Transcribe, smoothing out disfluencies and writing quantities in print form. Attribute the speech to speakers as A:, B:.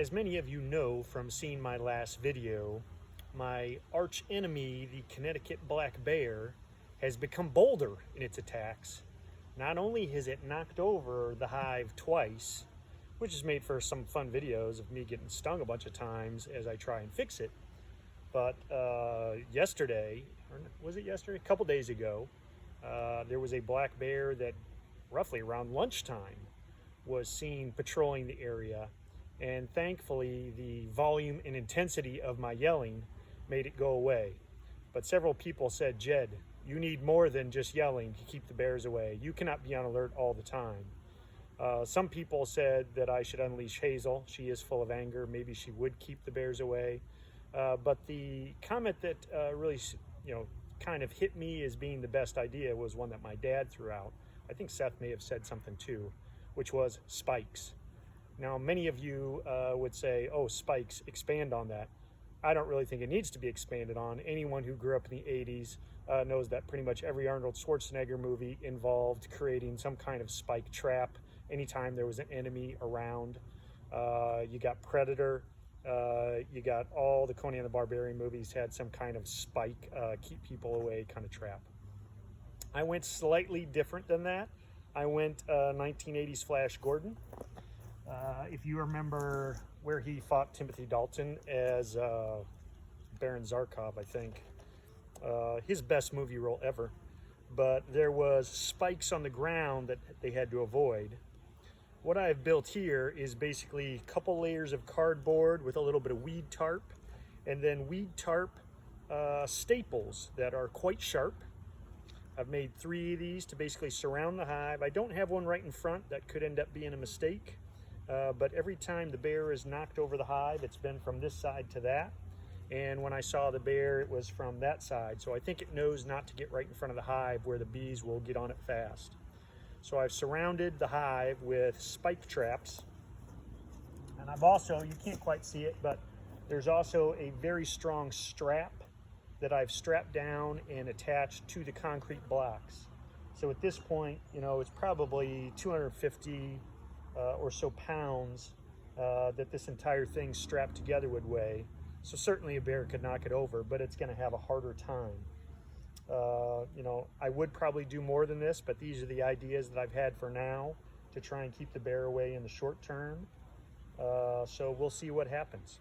A: As many of you know from seeing my last video, my arch enemy, the Connecticut black bear, has become bolder in its attacks. Not only has it knocked over the hive twice, which has made for some fun videos of me getting stung a bunch of times as I try and fix it, but yesterday, or was it yesterday? A couple days ago, there was a black bear that roughly around lunchtime was seen patrolling the area, and thankfully the volume and intensity of my yelling made it go away. But several people said, "Jed, you need more than just yelling to keep the bears away. You cannot be on alert all the time." Some people said that I should unleash Hazel. She is full of anger. Maybe she would keep the bears away. But the comment that really, kind of hit me as being the best idea was one that my dad threw out. I think Seth may have said something too, which was spikes. Now, many of you would say, "Oh, spikes, expand on that." I don't really think it needs to be expanded on. Anyone who grew up in the 80s knows that pretty much every Arnold Schwarzenegger movie involved creating some kind of spike trap anytime there was an enemy around. You got Predator, you got all the Conan the Barbarian movies had some kind of spike, keep people away kind of trap. I went slightly different than that. I went 1980s Flash Gordon. If you remember where he fought Timothy Dalton as Baron Zarkov, I think. His best movie role ever. But there was spikes on the ground that they had to avoid. What I've built here is basically a couple layers of cardboard with a little bit of weed tarp, and then weed tarp staples that are quite sharp. I've made 3 of these to basically surround the hive. I don't have one right in front. That could end up being a mistake. But every time the bear is knocked over the hive, it's been from this side to that. And when I saw the bear, it was from that side. So I think it knows not to get right in front of the hive where the bees will get on it fast. So I've surrounded the hive with spike traps. And I've also, you can't quite see it, but there's also a very strong strap that I've strapped down and attached to the concrete blocks. So at this point, it's probably 250 or so pounds that this entire thing strapped together would weigh. So certainly a bear could knock it over, but it's going to have a harder time. I would probably do more than this, but these are the ideas that I've had for now to try and keep the bear away in the short term. So we'll see what happens.